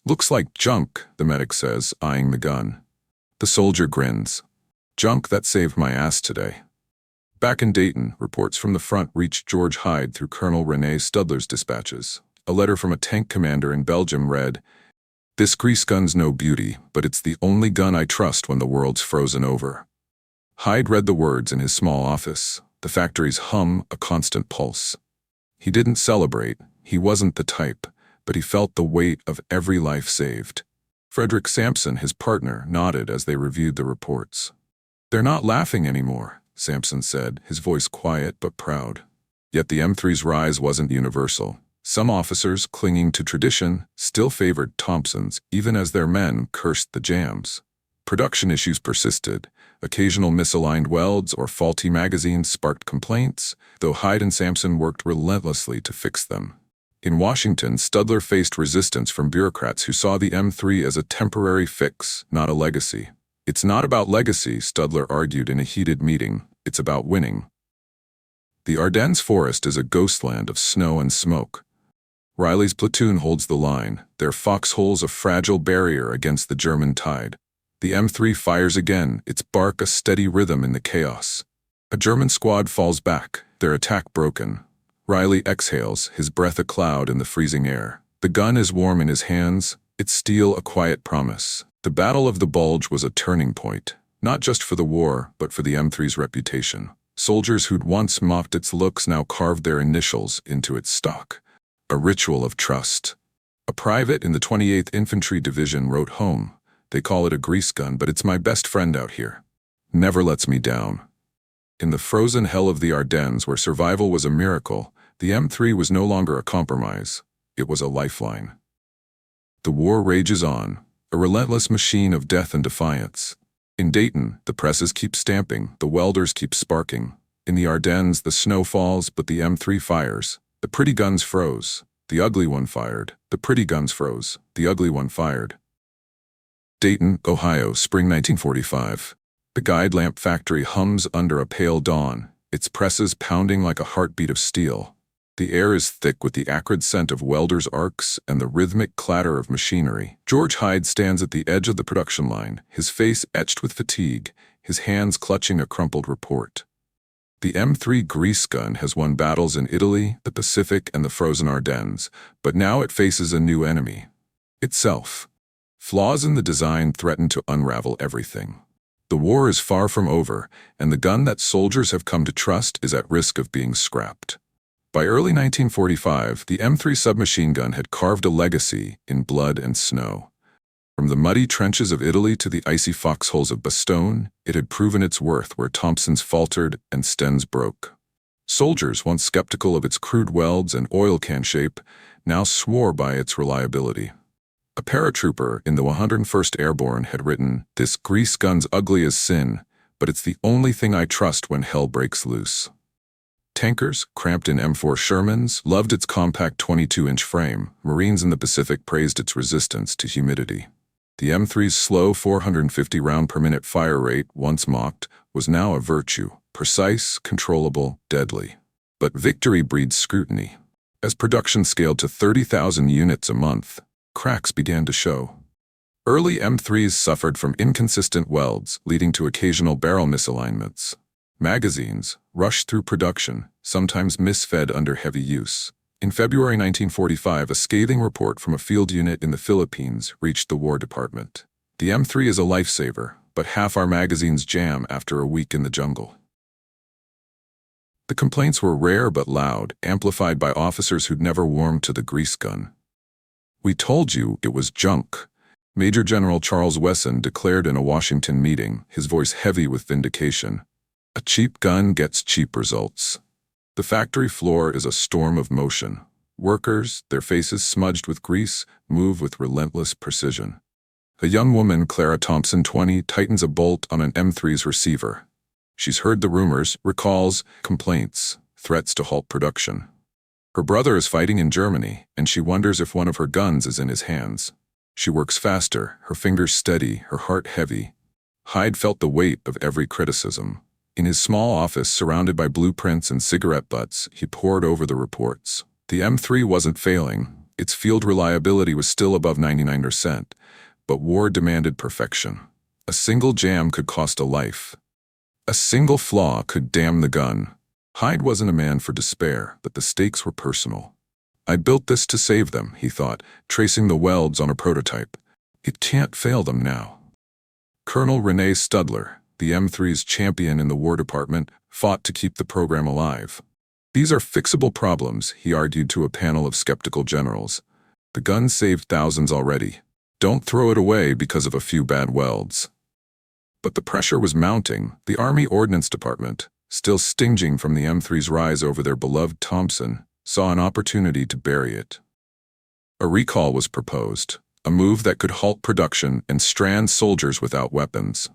"Looks like junk," the medic says, eyeing the gun. The soldier grins. "Junk that saved my ass today." Back in Dayton, reports from the front reached George Hyde through Colonel René Studler's dispatches. A letter from a tank commander in Belgium read, "This grease gun's no beauty, but it's the only gun I trust when the world's frozen over." Hyde read the words in his small office, the factory's hum a constant pulse. He didn't celebrate, he wasn't the type, but he felt the weight of every life saved. Frederick Sampson, his partner, nodded as they reviewed the reports. "They're not laughing anymore," Sampson said, his voice quiet but proud. Yet the M3's rise wasn't universal. Some officers, clinging to tradition, still favored Thompsons, even as their men cursed the jams. Production issues persisted. Occasional misaligned welds or faulty magazines sparked complaints, though Hyde and Sampson worked relentlessly to fix them. In Washington, Studler faced resistance from bureaucrats who saw the M3 as a temporary fix, not a legacy. It's not about legacy, Studler argued in a heated meeting. It's about winning. The Ardennes forest is a ghostland of snow and smoke. Riley's platoon holds the line, their foxholes a fragile barrier against the German tide. The M3 fires again, its bark a steady rhythm in the chaos. A German squad falls back, their attack broken. Riley exhales, his breath a cloud in the freezing air. The gun is warm in his hands, its steel a quiet promise. The Battle of the Bulge was a turning point, not just for the war, but for the M3's reputation. Soldiers who'd once mocked its looks now carved their initials into its stock. A ritual of trust. A private in the 28th Infantry Division wrote home, "They call it a grease gun, but it's my best friend out here. Never lets me down." In the frozen hell of the Ardennes, where survival was a miracle, the M3 was no longer a compromise. It was a lifeline. The war rages on, a relentless machine of death and defiance. In Dayton, the presses keep stamping, the welders keep sparking. In the Ardennes, the snow falls, but the M3 fires. The pretty guns froze. The ugly one fired. The pretty guns froze. The ugly one fired. Dayton, Ohio, spring 1945. The guide lamp factory hums under a pale dawn, its presses pounding like a heartbeat of steel. The air is thick with the acrid scent of welders' arcs and the rhythmic clatter of machinery. George Hyde stands at the edge of the production line, his face etched with fatigue, his hands clutching a crumpled report. The M3 grease gun has won battles in Italy, the Pacific, and the frozen Ardennes, but now it faces a new enemy. Itself. Flaws in the design threaten to unravel everything. The war is far from over, and the gun that soldiers have come to trust is at risk of being scrapped. By early 1945, the M3 submachine gun had carved a legacy in blood and snow. From the muddy trenches of Italy to the icy foxholes of Bastogne, it had proven its worth where Thompsons faltered and Stens broke. Soldiers, once skeptical of its crude welds and oil can shape, now swore by its reliability. A paratrooper in the 101st Airborne had written, "This grease gun's ugly as sin, but it's the only thing I trust when hell breaks loose." Tankers, cramped in M4 Shermans, loved its compact 22-inch frame. Marines in the Pacific praised its resistance to humidity. The M3's slow 450 round-per-minute fire rate, once mocked, was now a virtue, precise, controllable, deadly. But victory breeds scrutiny. As production scaled to 30,000 units a month, cracks began to show. Early M3s suffered from inconsistent welds, leading to occasional barrel misalignments. Magazines, rushed through production, sometimes misfed under heavy use. In February 1945, a scathing report from a field unit in the Philippines reached the War Department. "The M3 is a lifesaver, but half our magazines jam after a week in the jungle." The complaints were rare but loud, amplified by officers who'd never warmed to the grease gun. "We told you it was junk," Major General Charles Wesson declared in a Washington meeting, his voice heavy with vindication. "A cheap gun gets cheap results." The factory floor is a storm of motion. Workers, their faces smudged with grease, move with relentless precision. A young woman, Clara Thompson, 20, tightens a bolt on an M3's receiver. She's heard the rumors, recalls, complaints, threats to halt production. Her brother is fighting in Germany, and she wonders if one of her guns is in his hands. She works faster, her fingers steady, her heart heavy. Hyde felt the weight of every criticism. In his small office, surrounded by blueprints and cigarette butts, he pored over the reports. The M3 wasn't failing. Its field reliability was still above 99%, but war demanded perfection. A single jam could cost a life. A single flaw could damn the gun. Hyde wasn't a man for despair, but the stakes were personal. "I built this to save them," he thought, tracing the welds on a prototype. "It can't fail them now." Colonel René Studler, the M3's champion in the War Department, fought to keep the program alive. "These are fixable problems," he argued to a panel of skeptical generals. "The gun saved thousands already. Don't throw it away because of a few bad welds." But the pressure was mounting. The Army Ordnance Department, still stinging from the M3's rise over their beloved Thompson, saw an opportunity to bury it. A recall was proposed, a move that could halt production and strand soldiers without weapons.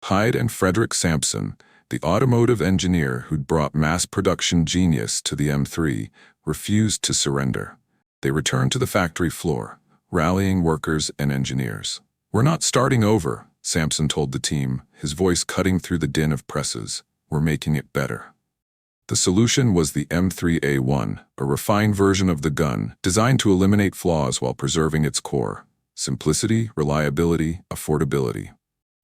Hyde and Frederick Sampson, the automotive engineer who'd brought mass production genius to the M3, refused to surrender. They returned to the factory floor, rallying workers and engineers. "We're not starting over," Sampson told the team, his voice cutting through the din of presses. "We're making it better." The solution was the M3A1, a refined version of the gun designed to eliminate flaws while preserving its core: simplicity, reliability, affordability.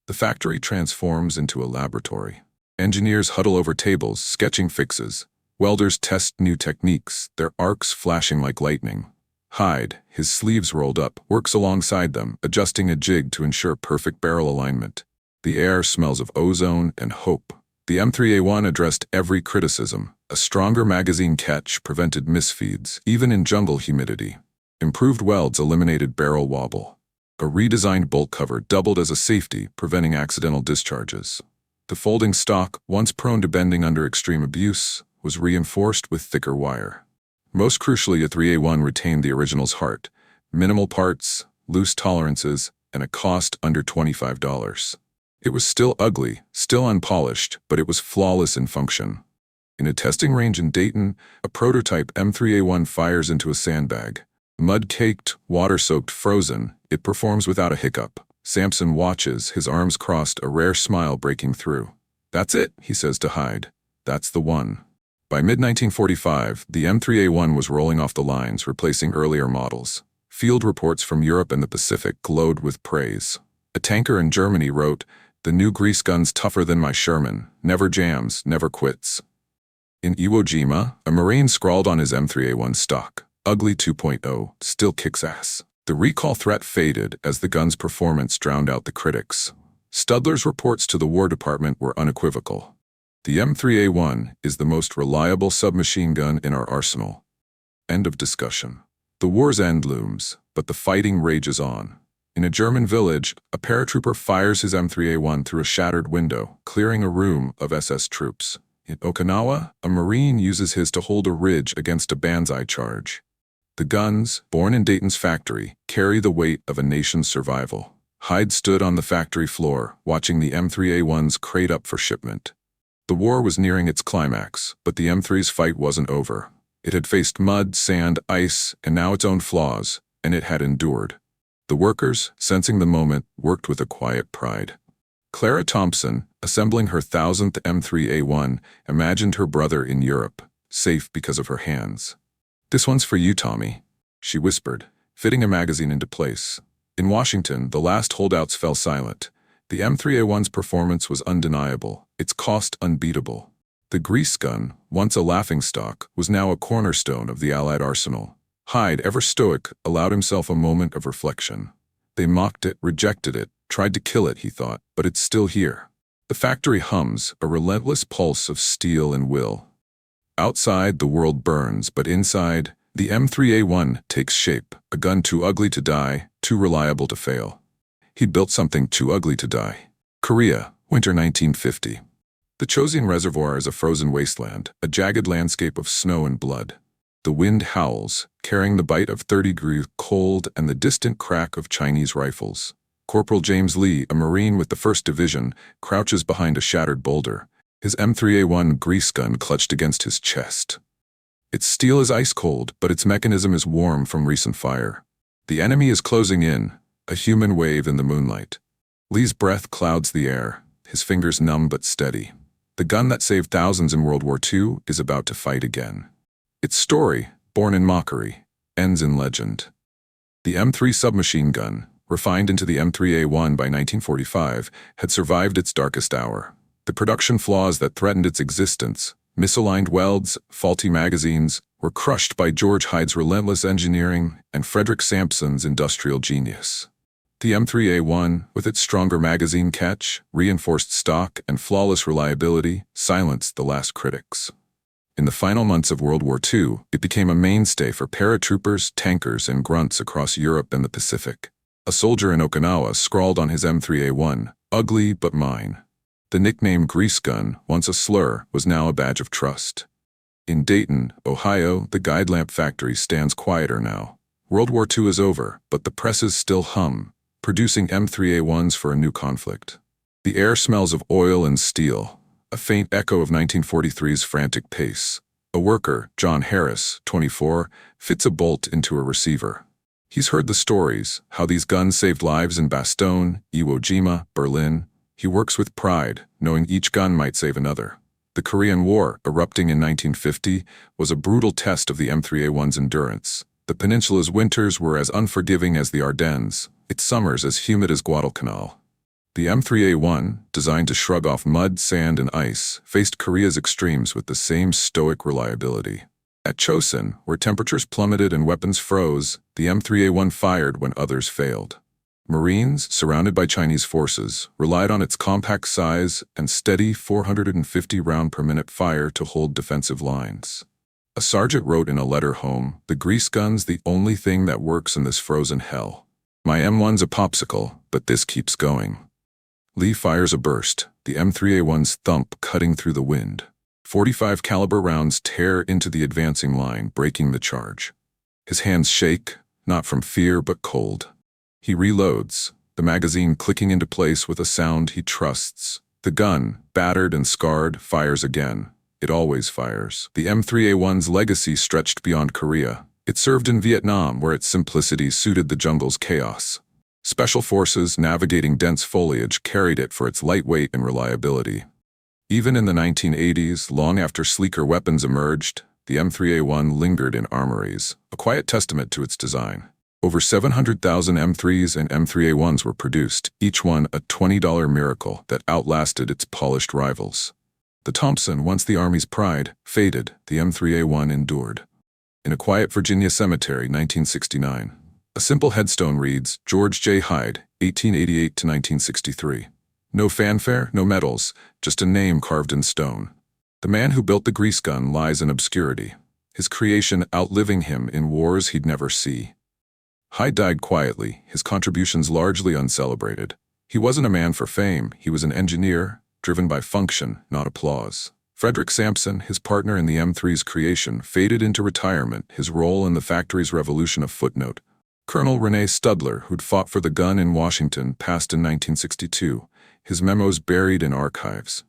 The factory transforms into a laboratory. Engineers huddle over tables, sketching fixes. Welders test new techniques, their arcs flashing like lightning. Hyde, his sleeves rolled up, works alongside them, adjusting a jig to ensure perfect barrel alignment. The air smells of ozone and hope. The M3A1 addressed every criticism. A stronger magazine catch prevented misfeeds, even in jungle humidity. Improved welds eliminated barrel wobble. A redesigned bolt cover doubled as a safety, preventing accidental discharges. The folding stock, once prone to bending under extreme abuse, was reinforced with thicker wire. Most crucially, a 3A1 retained the original's heart: minimal parts, loose tolerances, and a cost under $25. It was still ugly, still unpolished, but it was flawless in function. In a testing range in Dayton, a prototype M3A1 fires into a sandbag. Mud-caked, water-soaked, frozen, it performs without a hiccup. Sampson watches, his arms crossed, a rare smile breaking through. "That's it," he says to Hyde. "That's the one." By mid-1945, the M3A1 was rolling off the lines, replacing earlier models. Field reports from Europe and the Pacific glowed with praise. A tanker in Germany wrote, "The new grease gun's tougher than my Sherman, never jams, never quits." In Iwo Jima, a Marine scrawled on his M3A1 stock, "Ugly 2.0, still kicks ass." The recall threat faded as the gun's performance drowned out the critics. Studler's reports to the War Department were unequivocal. "The M3A1 is the most reliable submachine gun in our arsenal." End of discussion. The war's end looms, but the fighting rages on. In a German village, a paratrooper fires his M3A1 through a shattered window, clearing a room of SS troops. In Okinawa, a Marine uses his to hold a ridge against a banzai charge. The guns, born in Dayton's factory, carry the weight of a nation's survival. Hyde stood on the factory floor, watching the M3A1s crate up for shipment. The war was nearing its climax, but the M3's fight wasn't over. It had faced mud, sand, ice, and now its own flaws, and it had endured. The workers, sensing the moment, worked with a quiet pride. Clara Thompson, assembling her 1000th M3A1, imagined her brother in Europe, safe because of her hands. "This one's for you, Tommy," she whispered, fitting a magazine into place. In Washington, the last holdouts fell silent. The M3A1's performance was undeniable, its cost unbeatable. The grease gun, once a laughingstock, was now a cornerstone of the Allied arsenal. Hyde, ever stoic, allowed himself a moment of reflection. They mocked it, rejected it, tried to kill it, he thought, but it's still here. The factory hums, a relentless pulse of steel and will. Outside, the world burns, but inside, the M3A1 takes shape, a gun too ugly to die, too reliable to fail. He'd built something too ugly to die. Korea, winter 1950. The Chosin Reservoir is a frozen wasteland, a jagged landscape of snow and blood. The wind howls, carrying the bite of 30-degree cold and the distant crack of Chinese rifles. Corporal James Lee, a Marine with the 1st Division, crouches behind a shattered boulder, his M3A1 grease gun clutched against his chest. Its steel is ice cold, but its mechanism is warm from recent fire. The enemy is closing in, a human wave in the moonlight. Lee's breath clouds the air, his fingers numb but steady. The gun that saved thousands in World War II is about to fight again. Its story, born in mockery, ends in legend. The M3 submachine gun, refined into the M3A1 by 1945, had survived its darkest hour. The production flaws that threatened its existence, misaligned welds, faulty magazines, were crushed by George Hyde's relentless engineering and Frederick Sampson's industrial genius. The M3A1, with its stronger magazine catch, reinforced stock, and flawless reliability, silenced the last critics. In the final months of World War II, it became a mainstay for paratroopers, tankers, and grunts across Europe and the Pacific. A soldier in Okinawa scrawled on his M3A1, "Ugly but mine." The nickname grease gun, once a slur, was now a badge of trust. In Dayton, Ohio, the guide lamp factory stands quieter now. World War II is over, but the presses still hum, producing M3A1s for a new conflict. The air smells of oil and steel, a faint echo of 1943's frantic pace. A worker, John Harris, 24, fits a bolt into a receiver. He's heard the stories, how these guns saved lives in Bastogne, Iwo Jima, Berlin. He works with pride, knowing each gun might save another. The Korean War, erupting in 1950, was a brutal test of the M3A1's endurance. The peninsula's winters were as unforgiving as the Ardennes, its summers as humid as Guadalcanal. The M3A1, designed to shrug off mud, sand, and ice, faced Korea's extremes with the same stoic reliability. At Chosin, where temperatures plummeted and weapons froze, the M3A1 fired when others failed. Marines, surrounded by Chinese forces, relied on its compact size and steady 450 round-per-minute fire to hold defensive lines. A sergeant wrote in a letter home, "The grease gun's the only thing that works in this frozen hell. My M1's a popsicle, but this keeps going." Lee fires a burst, the M3A1's thump cutting through the wind. 45 caliber rounds tear into the advancing line, breaking the charge. His hands shake, not from fear but cold. He reloads, the magazine clicking into place with a sound he trusts. The gun, battered and scarred, fires again. It always fires. The M3A1's legacy stretched beyond Korea. It served in Vietnam, where its simplicity suited the jungle's chaos. Special forces navigating dense foliage carried it for its lightweight and reliability. Even in the 1980s, long after sleeker weapons emerged, the M3A1 lingered in armories, a quiet testament to its design. Over 700,000 M3s and M3A1s were produced, each one a $20 miracle that outlasted its polished rivals. The Thompson, once the Army's pride, faded. The M3A1 endured. In a quiet Virginia cemetery, 1969, a simple headstone reads, George J. Hyde, 1888 to 1963. No fanfare, no medals, just a name carved in stone. The man who built the grease gun lies in obscurity, his creation outliving him in wars he'd never see. Hyde died quietly, his contributions largely uncelebrated. He wasn't a man for fame, he was an engineer, driven by function, not applause. Frederick Sampson, his partner in the M3's creation, faded into retirement, his role in the factory's revolution a footnote. Colonel René Studler, who'd fought for the gun in Washington, passed in 1962, his memos buried in archives.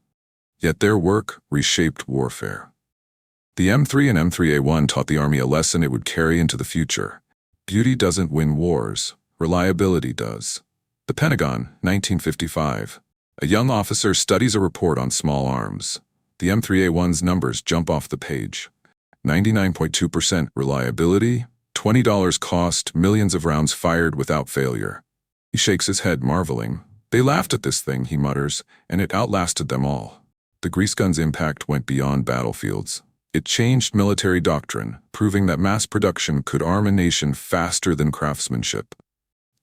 Yet their work reshaped warfare. The M3 and M3A1 taught the Army a lesson it would carry into the future. Beauty doesn't win wars, reliability does. The Pentagon, 1955. A young officer studies a report on small arms. The M3A1's numbers jump off the page. 99.2% reliability, $20 cost, millions of rounds fired without failure. He shakes his head, marveling. They laughed at this thing, he mutters, and it outlasted them all. The grease gun's impact went beyond battlefields. It changed military doctrine, proving that mass production could arm a nation faster than craftsmanship.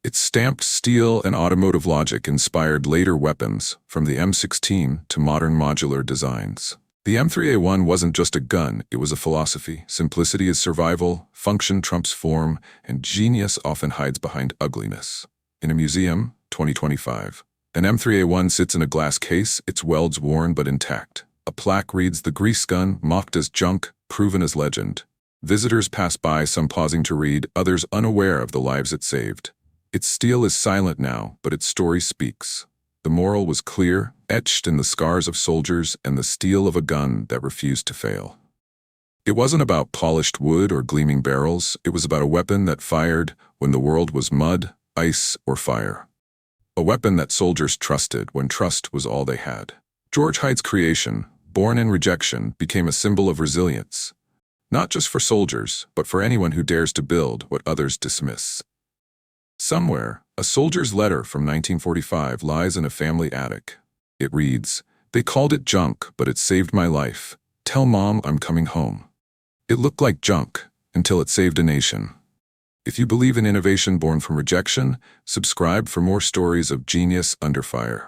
Its stamped steel and automotive logic inspired later weapons, from the M16 to modern modular designs. The M3A1 wasn't just a gun, it was a philosophy. Simplicity is survival, function trumps form, and genius often hides behind ugliness. In a museum, 2025, an M3A1 sits in a glass case, its welds worn but intact. A plaque reads, "The grease gun, mocked as junk, proven as legend." Visitors pass by, some pausing to read, others unaware of the lives it saved. Its steel is silent now, but its story speaks. The moral was clear, etched in the scars of soldiers and the steel of a gun that refused to fail. It wasn't about polished wood or gleaming barrels, it was about a weapon that fired when the world was mud, ice, or fire. A weapon that soldiers trusted when trust was all they had. George Hyde's creation, born in rejection, became a symbol of resilience. Not just for soldiers, but for anyone who dares to build what others dismiss. Somewhere, a soldier's letter from 1945 lies in a family attic. It reads, "They called it junk, but it saved my life. Tell Mom I'm coming home." It looked like junk, until it saved a nation. If you believe in innovation born from rejection, subscribe for more stories of genius under fire.